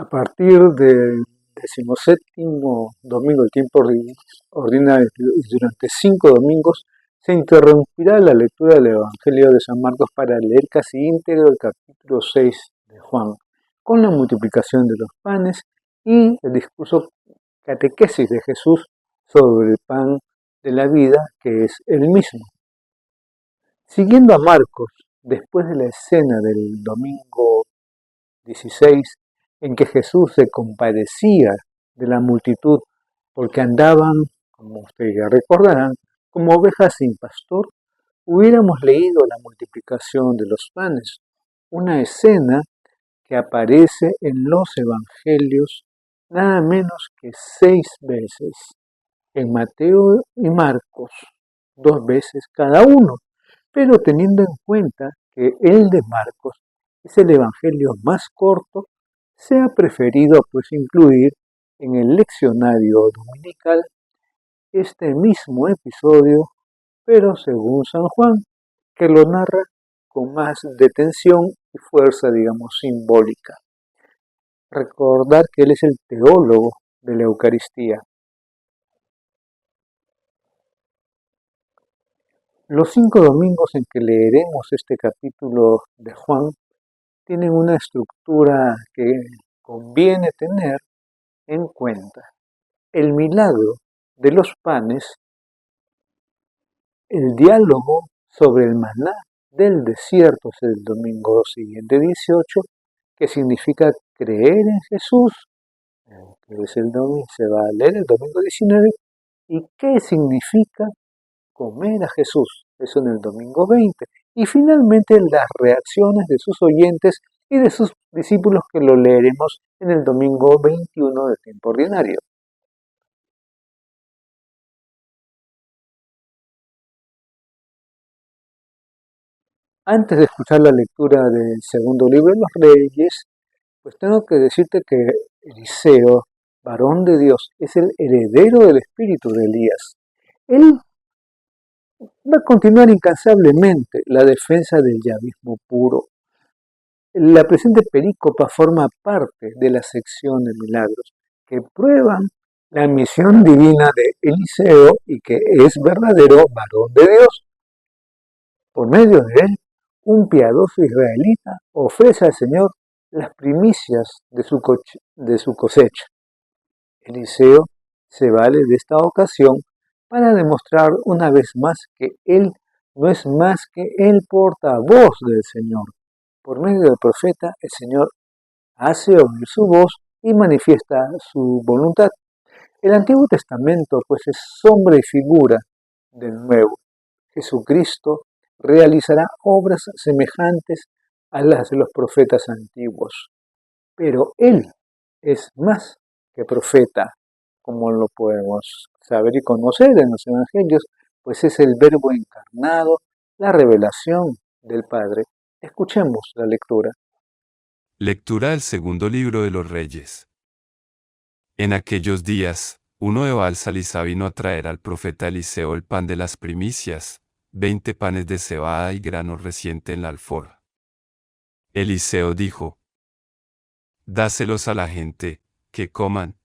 A partir del 17º domingo del tiempo ordinario y durante 5 domingos se interrumpirá la lectura del Evangelio de San Marcos para leer casi íntegro el capítulo 6 de Juan, con la multiplicación de los panes y el discurso catequesis de Jesús sobre el pan de la vida, que es el mismo. Siguiendo a Marcos, después de la escena del domingo 16, en que Jesús se compadecía de la multitud porque andaban, como ustedes ya recordarán, como ovejas sin pastor, hubiéramos leído la multiplicación de los panes, una escena que aparece en los evangelios nada menos que 6 veces, en Mateo y Marcos, 2 veces cada uno, pero teniendo en cuenta que el de Marcos es el evangelio más corto, se ha preferido pues incluir en el leccionario dominical este mismo episodio, pero según San Juan, que lo narra con más detención y fuerza, digamos, simbólica. Recordar que él es el teólogo de la Eucaristía. Los 5 domingos en que leeremos este capítulo de Juan tienen una estructura que conviene tener en cuenta. El milagro de los panes, el diálogo sobre el maná del desierto es el domingo siguiente 18, que significa creer en Jesús, que es el domingo, se va a leer el domingo 19, y qué significa comer a Jesús, eso en el domingo 20, y finalmente las reacciones de sus oyentes y de sus discípulos, que lo leeremos en el domingo 21 del tiempo ordinario. Antes de escuchar la lectura del segundo libro de los Reyes, pues tengo que decirte que Eliseo, varón de Dios, es el heredero del espíritu de Elías. Él va a continuar incansablemente la defensa del yavismo puro. La presente perícopa forma parte de la sección de milagros que prueban la misión divina de Eliseo y que es verdadero varón de Dios. Por medio de él, un piadoso israelita ofrece al Señor las primicias de su cosecha. Eliseo se vale de esta ocasión para demostrar una vez más que él no es más que el portavoz del Señor. Por medio del profeta, el Señor hace oír su voz y manifiesta su voluntad. El Antiguo Testamento, pues, es sombra y figura del Nuevo. Jesucristo realizará obras semejantes a las de los profetas antiguos. Pero Él es más que profeta, como lo podemos saber y conocer en los Evangelios, pues es el Verbo encarnado, la revelación del Padre. Escuchemos la lectura. Lectura del segundo libro de los Reyes. En aquellos días, uno de Baal-Salisá vino a traer al profeta Eliseo el pan de las primicias, 20 panes de cebada y grano reciente en la alforja. Eliseo dijo: dáselos a la gente, que coman.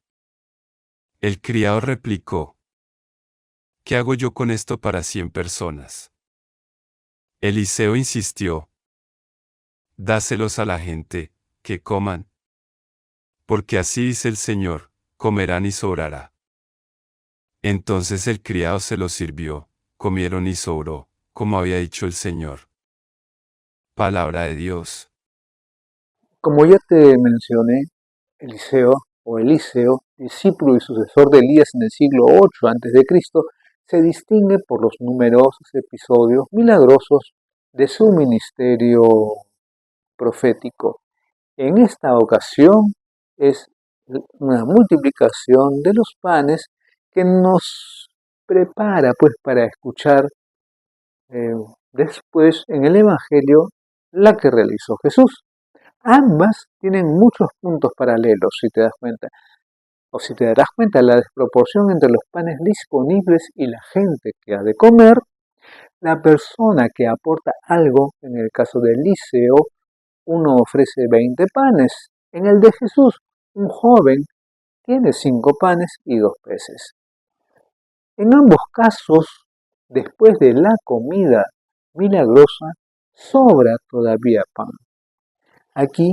El criado replicó: ¿qué hago yo con esto para 100 personas? Eliseo insistió: dáselos a la gente, que coman. Porque así dice el Señor, comerán y sobrará. Entonces el criado se los sirvió, comieron y sobró, como había dicho el Señor. Palabra de Dios. Como ya te mencioné, Eliseo, discípulo y sucesor de Elías en el siglo 8 a.C., se distingue por los numerosos episodios milagrosos de su ministerio profético. En esta ocasión es una multiplicación de los panes que nos prepara pues para escuchar después en el Evangelio la que realizó Jesús. Ambas tienen muchos puntos paralelos, si te das cuenta. O si te darás cuenta, la desproporción entre los panes disponibles y la gente que ha de comer. La persona que aporta algo, en el caso de Eliseo, uno ofrece 20 panes. En el de Jesús, un joven tiene 5 panes y 2 peces. En ambos casos, después de la comida milagrosa, sobra todavía pan. Aquí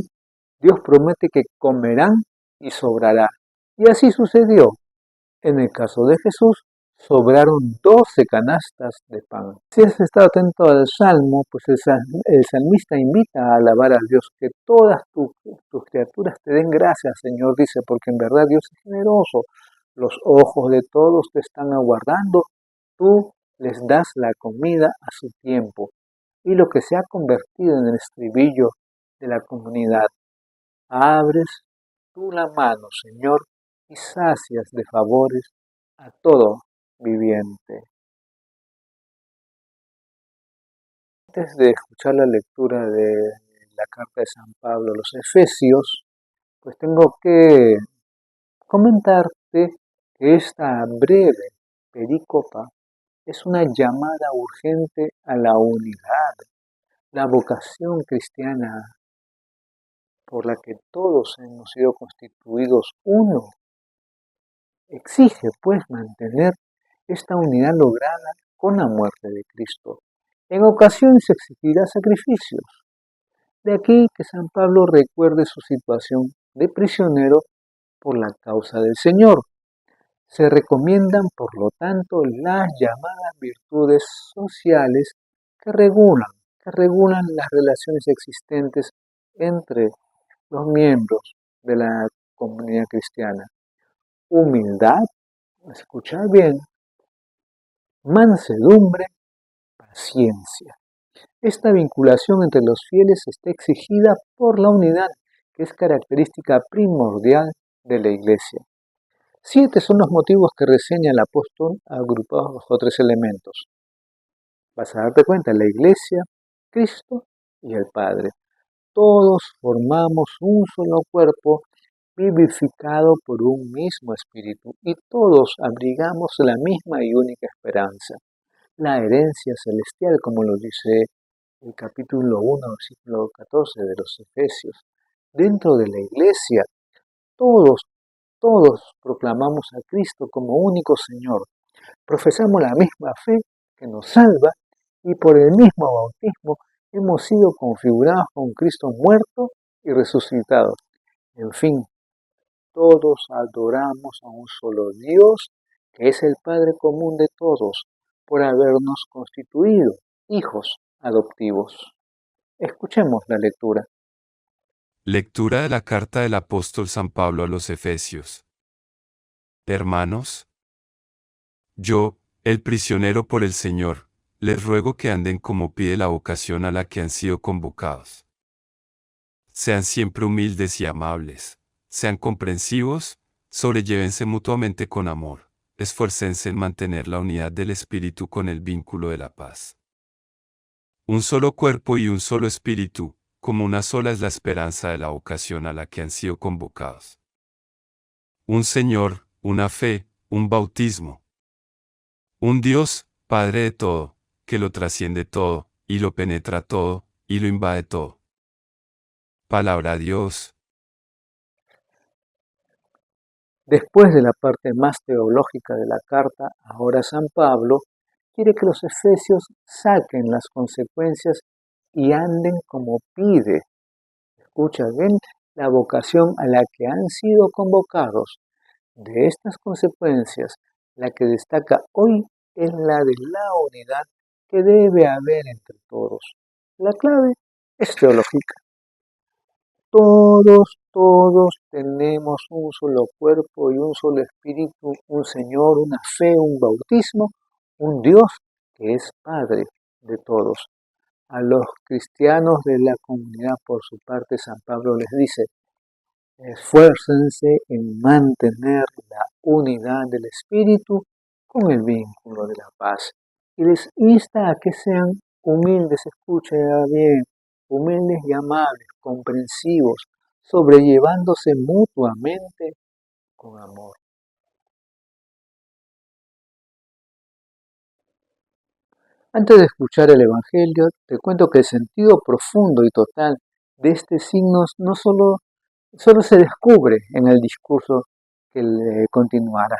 Dios promete que comerán y sobrará. Y así sucedió. En el caso de Jesús, sobraron 12 canastas de pan. Si has estado atento al Salmo, pues el salmista invita a alabar a Dios, que todas tus criaturas te den gracias, Señor, dice, porque en verdad Dios es generoso. Los ojos de todos te están aguardando, tú les das la comida a su tiempo. Y lo que se ha convertido en el estribillo de la comunidad: abres tú la mano, Señor, y sacias de favores a todo viviente. Antes de escuchar la lectura de la carta de San Pablo a los Efesios, pues tengo que comentarte que esta breve perícopa es una llamada urgente a la unidad, la vocación cristiana por la que todos hemos sido constituidos uno. Exige, pues, mantener esta unidad lograda con la muerte de Cristo. En ocasiones exigirá sacrificios. De aquí que San Pablo recuerde su situación de prisionero por la causa del Señor. Se recomiendan, por lo tanto, las llamadas virtudes sociales que regulan las relaciones existentes entre los miembros de la comunidad cristiana. Humildad, escuchar bien, mansedumbre, paciencia. Esta vinculación entre los fieles está exigida por la unidad, que es característica primordial de la Iglesia. 7 son los motivos que reseña el apóstol agrupados bajo 3 elementos. Vas a darte cuenta: la Iglesia, Cristo y el Padre. Todos formamos un solo cuerpo vivificado por un mismo espíritu, y todos abrigamos la misma y única esperanza, la herencia celestial, como lo dice el capítulo 1, versículo 14 de los Efesios. Dentro de la Iglesia, todos proclamamos a Cristo como único Señor, profesamos la misma fe que nos salva, y por el mismo bautismo hemos sido configurados con Cristo muerto y resucitado. En fin, todos adoramos a un solo Dios, que es el Padre común de todos, por habernos constituido hijos adoptivos. Escuchemos la lectura. Lectura de la carta del apóstol San Pablo a los Efesios. Hermanos, yo, el prisionero por el Señor, les ruego que anden como pide la vocación a la que han sido convocados. Sean siempre humildes y amables, sean comprensivos, sobrellévense mutuamente con amor, esfuércense en mantener la unidad del Espíritu con el vínculo de la paz. Un solo cuerpo y un solo espíritu, como una sola es la esperanza de la vocación a la que han sido convocados. Un Señor, una fe, un bautismo. Un Dios, Padre de todo, que lo trasciende todo, y lo penetra todo, y lo invade todo. Palabra de Dios. Después de la parte más teológica de la carta, ahora San Pablo quiere que los efesios saquen las consecuencias y anden como pide. Escucha bien, la vocación a la que han sido convocados. De estas consecuencias, la que destaca hoy es la de la unidad que debe haber entre todos. La clave es teológica. Todos tenemos un solo cuerpo y un solo espíritu, un Señor, una fe, un bautismo, un Dios que es Padre de todos. A los cristianos de la comunidad, por su parte, San Pablo les dice: esfuércense en mantener la unidad del espíritu con el vínculo de la paz. Y les insta a que sean humildes, escucha bien, humildes y amables, comprensivos, sobrellevándose mutuamente con amor. Antes de escuchar el Evangelio, te cuento que el sentido profundo y total de este signo no solo solo se descubre en el discurso que le continuará.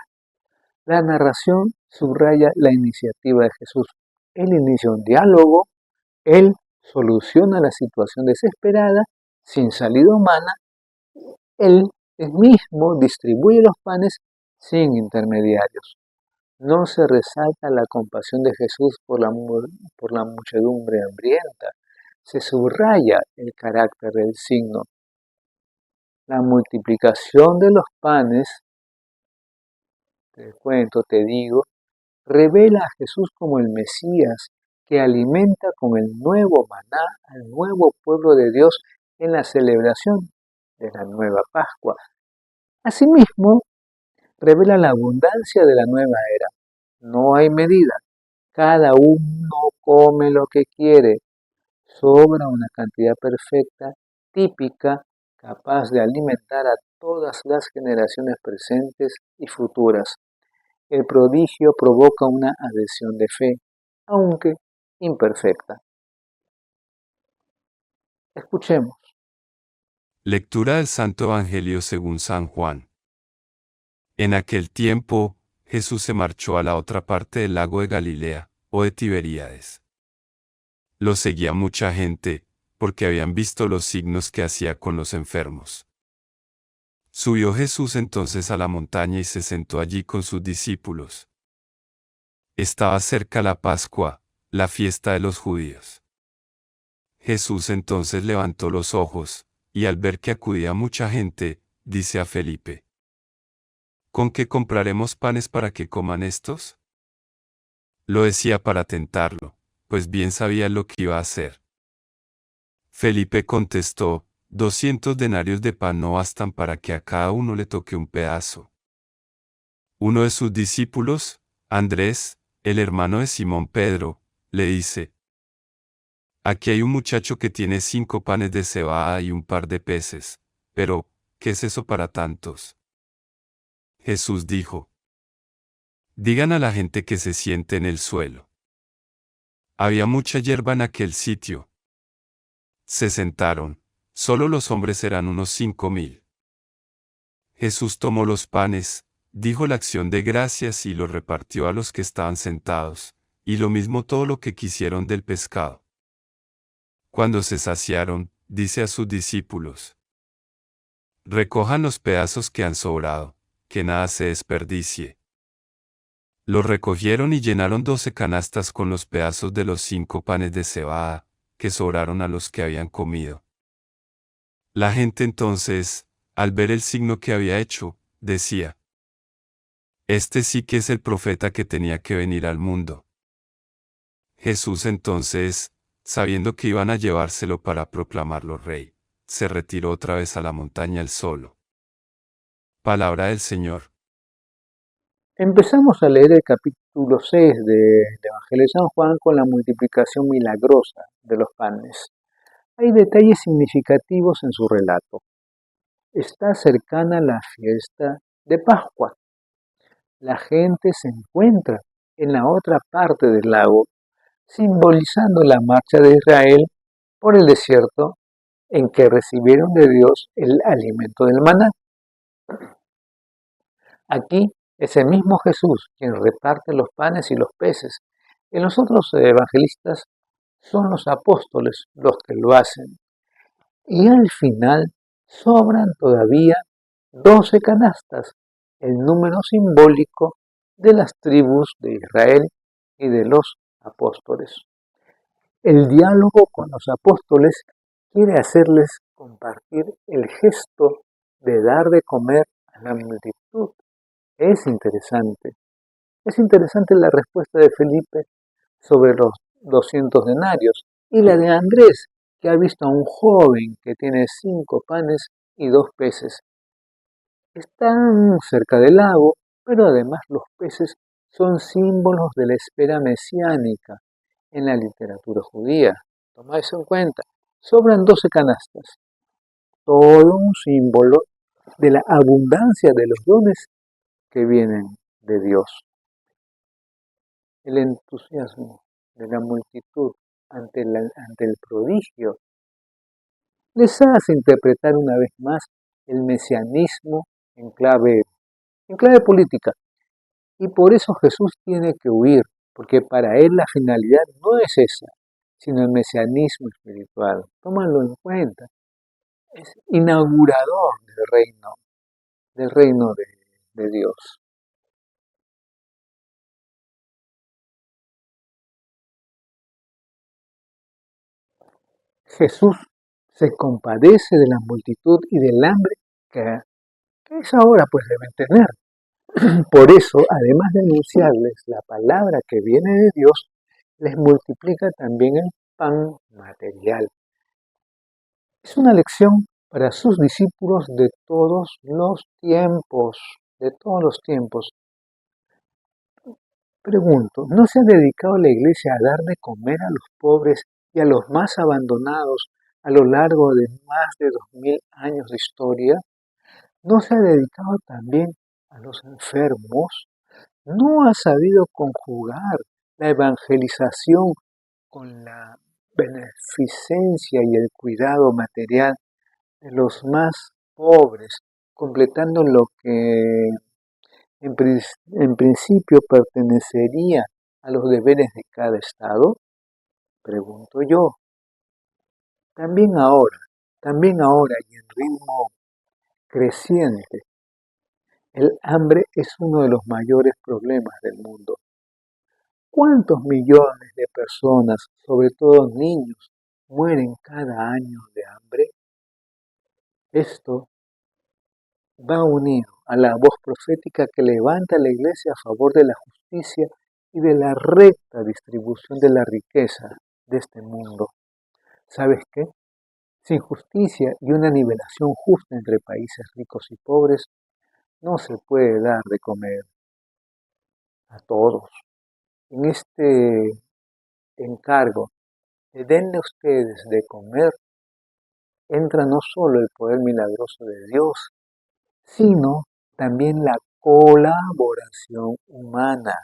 La narración subraya la iniciativa de Jesús. Él inicia un diálogo, él soluciona la situación desesperada sin salida humana, él mismo distribuye los panes sin intermediarios. No se resalta la compasión de Jesús por la muchedumbre hambrienta, se subraya el carácter del signo. La multiplicación de los panes, te cuento, te digo, revela a Jesús como el Mesías que alimenta con el nuevo maná al nuevo pueblo de Dios en la celebración de la nueva Pascua. Asimismo, revela la abundancia de la nueva era. No hay medida, cada uno come lo que quiere, sobra una cantidad perfecta, típica, capaz de alimentar a todas las generaciones presentes y futuras. El prodigio provoca una adhesión de fe, aunque imperfecta. Escuchemos. Lectura del Santo Evangelio según San Juan. En aquel tiempo, Jesús se marchó a la otra parte del lago de Galilea, o de Tiberíades. Lo seguía mucha gente, porque habían visto los signos que hacía con los enfermos. Subió Jesús entonces a la montaña y se sentó allí con sus discípulos. Estaba cerca la Pascua, la fiesta de los judíos. Jesús entonces levantó los ojos, y al ver que acudía mucha gente, dice a Felipe: ¿Con qué compraremos panes para que coman estos? Lo decía para tentarlo, pues bien sabía lo que iba a hacer. Felipe contestó: 200 denarios de pan no bastan para que a cada uno le toque un pedazo. Uno de sus discípulos, Andrés, el hermano de Simón Pedro, le dice: Aquí hay un muchacho que tiene 5 panes de cebada y un par de peces, pero, ¿qué es eso para tantos? Jesús dijo: Digan a la gente que se siente en el suelo. Había mucha hierba en aquel sitio. Se sentaron, solo los hombres eran unos 5.000. Jesús tomó los panes, dijo la acción de gracias y los repartió a los que estaban sentados, y lo mismo todo lo que quisieron del pescado. Cuando se saciaron, dice a sus discípulos: Recojan los pedazos que han sobrado, que nada se desperdicie. Los recogieron y llenaron 12 canastas con los pedazos de los 5 panes de cebada, que sobraron a los que habían comido. La gente entonces, al ver el signo que había hecho, decía: Este sí que es el profeta que tenía que venir al mundo. Jesús entonces, sabiendo que iban a llevárselo para proclamarlo rey, se retiró otra vez a la montaña él solo. Palabra del Señor. Empezamos a leer el capítulo 6 del Evangelio de San Juan con la multiplicación milagrosa de los panes. Hay detalles significativos en su relato. Está cercana la fiesta de Pascua. La gente se encuentra en la otra parte del lago, simbolizando la marcha de Israel por el desierto en que recibieron de Dios el alimento del maná. Aquí es el mismo Jesús quien reparte los panes y los peces. En los otros evangelistas son los apóstoles los que lo hacen. Y al final sobran todavía 12 canastas, el número simbólico de las tribus de Israel y de los apóstoles. El diálogo con los apóstoles quiere hacerles compartir el gesto de dar de comer a la multitud. Es interesante. Es interesante la respuesta de Felipe sobre los 200 denarios y la de Andrés, que ha visto a un joven que tiene 5 panes y 2 peces. Están cerca del lago, pero además los peces son símbolos de la espera mesiánica en la literatura judía. Toma eso en cuenta. Sobran 12 canastas, todo un símbolo de la abundancia de los dones que vienen de Dios. El entusiasmo de la multitud ante el prodigio les hace interpretar una vez más el mesianismo en clave política. Y por eso Jesús tiene que huir, porque para él la finalidad no es esa, sino el mesianismo espiritual. Tómalo en cuenta. Es inaugurador del reino de Dios. Jesús se compadece de la multitud y del hambre que esa hora pues deben tener. Por eso, además de anunciarles la palabra que viene de Dios, les multiplica también el pan material. Es una lección para sus discípulos de todos los tiempos. Pregunto, ¿no se ha dedicado la Iglesia a dar de comer a los pobres y a los más abandonados a lo largo de más de 2000 años de historia? ¿No se ha dedicado también a los enfermos? ¿No ha sabido conjugar la evangelización con la beneficencia y el cuidado material de los más pobres, completando lo que en principio pertenecería a los deberes de cada Estado? Pregunto yo. También ahora, también ahora y en ritmo creciente, el hambre es uno de los mayores problemas del mundo. ¿Cuántos millones de personas, sobre todo niños, mueren cada año de hambre? Esto va unido a la voz profética que levanta la Iglesia a favor de la justicia y de la recta distribución de la riqueza de este mundo. ¿Sabes qué? Sin justicia y una nivelación justa entre países ricos y pobres, no se puede dar de comer a todos. En este encargo de denle ustedes de comer, entra no solo el poder milagroso de Dios, sino también la colaboración humana.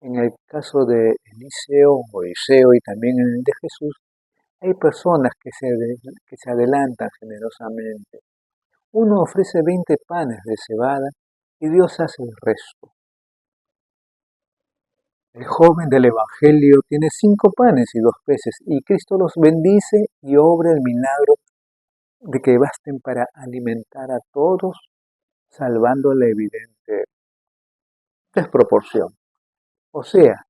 En el caso de Eliseo, Moiseo y también en el de Jesús, hay personas que se adelantan generosamente. Uno ofrece 20 panes de cebada y Dios hace el resto. El joven del Evangelio tiene 5 panes y 2 peces y Cristo los bendice y obra el milagro de que basten para alimentar a todos, salvando la evidente desproporción. O sea,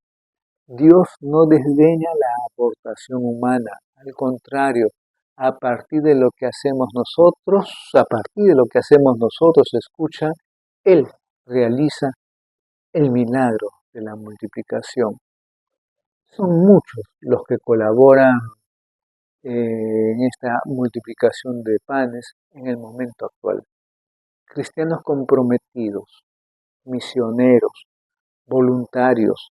Dios no desdeña la aportación humana, al contrario, a partir de lo que hacemos nosotros, escucha, Él realiza el milagro de la multiplicación. Son muchos los que colaboran en esta multiplicación de panes en el momento actual. Cristianos comprometidos, misioneros, voluntarios,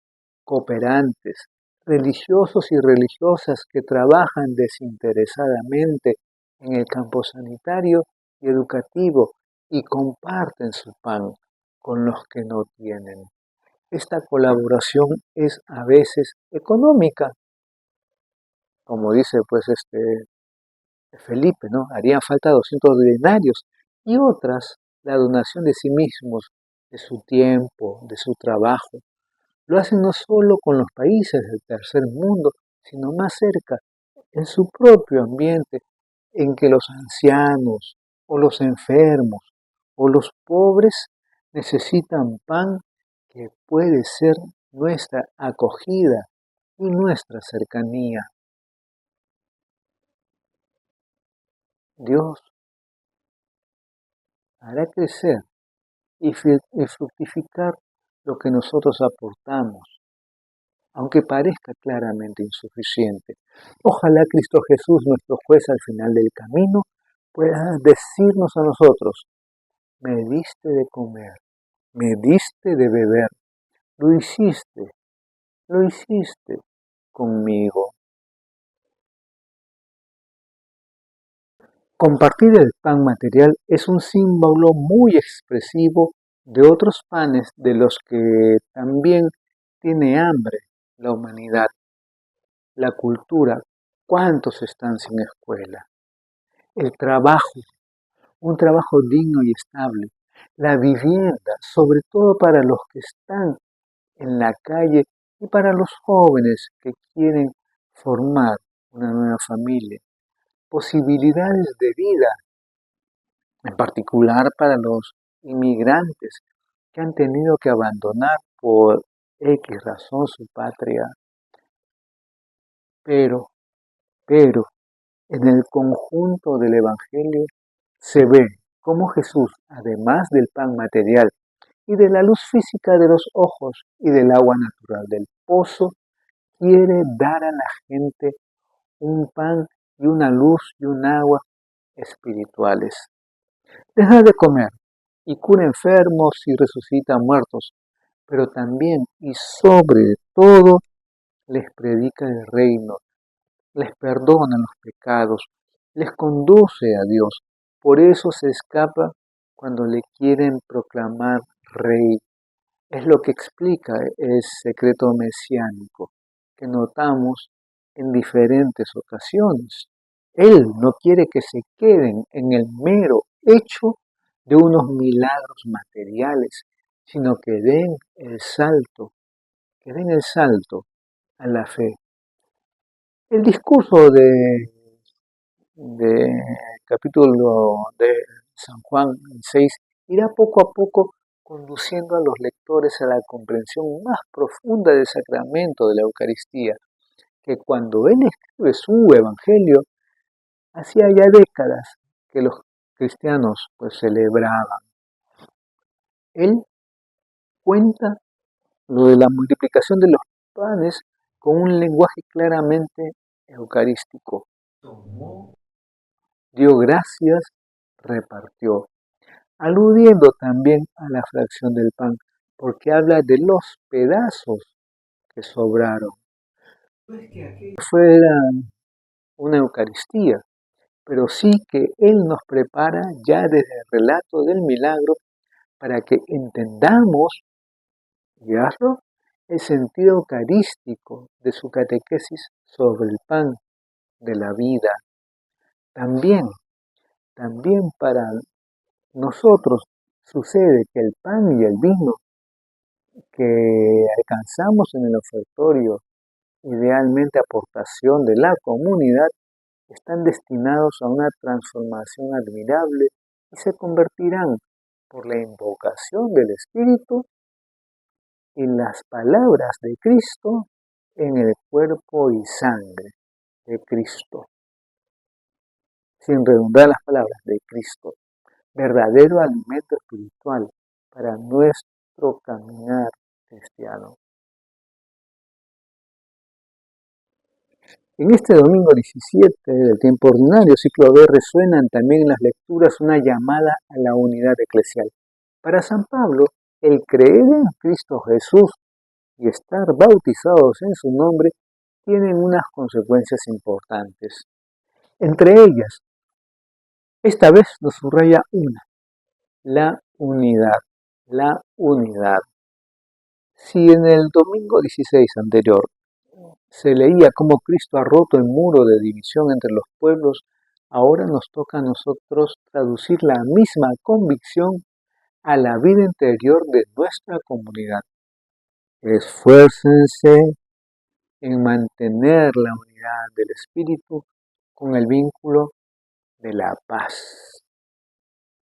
cooperantes, religiosos y religiosas que trabajan desinteresadamente en el campo sanitario y educativo y comparten su pan con los que no tienen. Esta colaboración es a veces económica, como dice pues Felipe, ¿no? Harían falta 200 denarios y otras, la donación de sí mismos, de su tiempo, de su trabajo. Lo hacen no solo con los países del tercer mundo, sino más cerca, en su propio ambiente, en que los ancianos o los enfermos o los pobres necesitan pan que puede ser nuestra acogida y nuestra cercanía. Dios hará crecer y fructificar lo que nosotros aportamos, aunque parezca claramente insuficiente. Ojalá Cristo Jesús, nuestro juez al final del camino, pueda decirnos a nosotros, me diste de comer, me diste de beber, lo hiciste conmigo. Compartir el pan material es un símbolo muy expresivo de otros panes de los que también tiene hambre la humanidad. La cultura, ¿cuántos están sin escuela? El trabajo, un trabajo digno y estable, la vivienda, sobre todo para los que están en la calle y para los jóvenes que quieren formar una nueva familia, posibilidades de vida, en particular para los inmigrantes que han tenido que abandonar por X razón su patria, pero, pero, en el conjunto del Evangelio se ve cómo Jesús, además del pan material y de la luz física de los ojos y del agua natural del pozo, quiere dar a la gente un pan y una luz y un agua espirituales. Les da de comer y cura enfermos y resucita muertos, pero también y sobre todo les predica el reino, les perdona los pecados, les conduce a Dios. Por eso se escapa cuando le quieren proclamar rey. Es lo que explica el secreto mesiánico que notamos en diferentes ocasiones. Él no quiere que se queden en el mero hecho de unos milagros materiales, sino que den el salto a la fe. El discurso de capítulo de San Juan 6 irá poco a poco conduciendo a los lectores a la comprensión más profunda del sacramento de la Eucaristía, que cuando él escribe su evangelio, hacía ya décadas que los cristianos pues celebraban. Él cuenta lo de la multiplicación de los panes con un lenguaje claramente eucarístico. Dio gracias, repartió, aludiendo también a la fracción del pan, porque habla de los pedazos que sobraron. No es que fuera una Eucaristía, pero sí que Él nos prepara ya desde el relato del milagro para que entendamos, ¿no?, el sentido eucarístico de su catequesis sobre el pan de la vida. También para nosotros sucede que el pan y el vino que alcanzamos en el ofertorio, idealmente aportación de la comunidad, están destinados a una transformación admirable y se convertirán por la invocación del Espíritu y las palabras de Cristo en el cuerpo y sangre de Cristo. Sin redundar las palabras de Cristo, verdadero alimento espiritual para nuestro caminar cristiano. En este domingo 17 del tiempo ordinario, ciclo B, resuenan también en las lecturas una llamada a la unidad eclesial. Para San Pablo, el creer en Cristo Jesús y estar bautizados en su nombre tienen unas consecuencias importantes. Entre ellas, esta vez nos subraya una: la unidad. La unidad. Si en el domingo 16 anterior se leía cómo Cristo ha roto el muro de división entre los pueblos, ahora nos toca a nosotros traducir la misma convicción a la vida interior de nuestra comunidad. Esfuércense en mantener la unidad del Espíritu con el vínculo de la paz.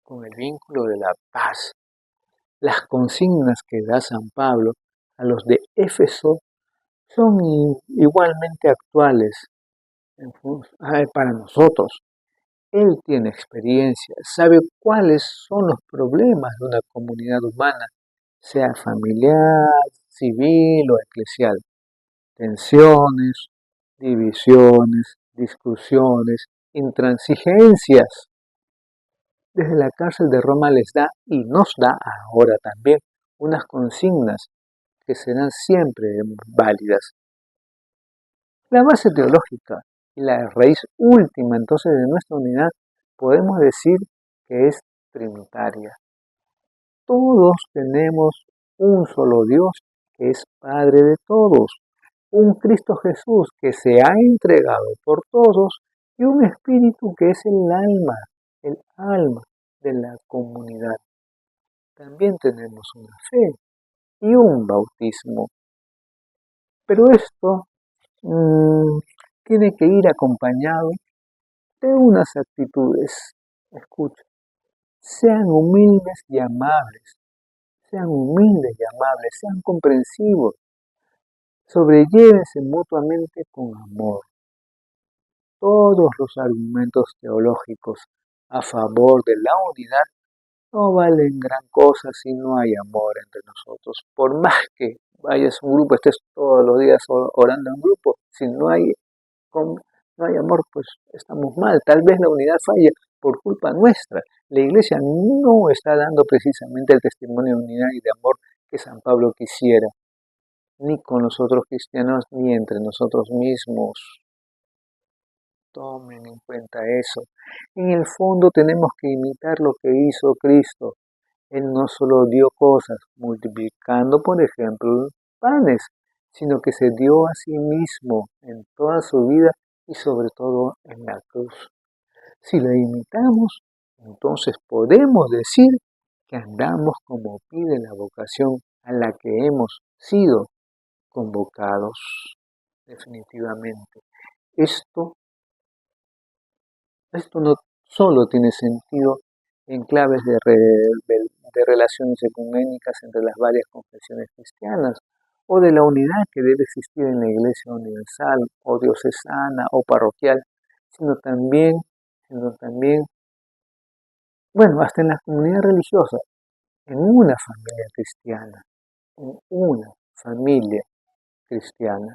Con el vínculo de la paz. Las consignas que da San Pablo a los de Éfeso son igualmente actuales para nosotros. Él tiene experiencia, sabe cuáles son los problemas de una comunidad humana, sea familiar, civil o eclesial. Tensiones, divisiones, discusiones, intransigencias. Desde la cárcel de Roma les da y nos da ahora también unas consignas que serán siempre válidas. La base teológica y la raíz última entonces de nuestra unidad podemos decir que es trinitaria. Todos tenemos un solo Dios que es Padre de todos, un Cristo Jesús que se ha entregado por todos y un Espíritu que es el alma, de la comunidad. También tenemos una fe y un bautismo. Pero esto tiene que ir acompañado de unas actitudes. Escucha, sean humildes y amables, sean comprensivos, sobrellévense mutuamente con amor. Todos los argumentos teológicos a favor de la unidad no valen gran cosa si no hay amor entre nosotros. Por más que vayas a un grupo, estés todos los días orando en grupo, si no hay amor, pues estamos mal. Tal vez la unidad falla por culpa nuestra. La iglesia no está dando precisamente el testimonio de unidad y de amor que San Pablo quisiera, ni con los otros cristianos, ni entre nosotros mismos. Tomen en cuenta eso. En el fondo tenemos que imitar lo que hizo Cristo. Él no solo dio cosas, multiplicando, por ejemplo, panes, sino que se dio a sí mismo en toda su vida y sobre todo en la cruz. Si la imitamos, entonces podemos decir que andamos como pide la vocación a la que hemos sido convocados. Definitivamente. Esto no solo tiene sentido en claves de relaciones ecuménicas entre las varias confesiones cristianas, o de la unidad que debe existir en la Iglesia universal, o diocesana, o parroquial, sino también, bueno, hasta en la comunidad religiosa, en una familia cristiana, en una familia cristiana.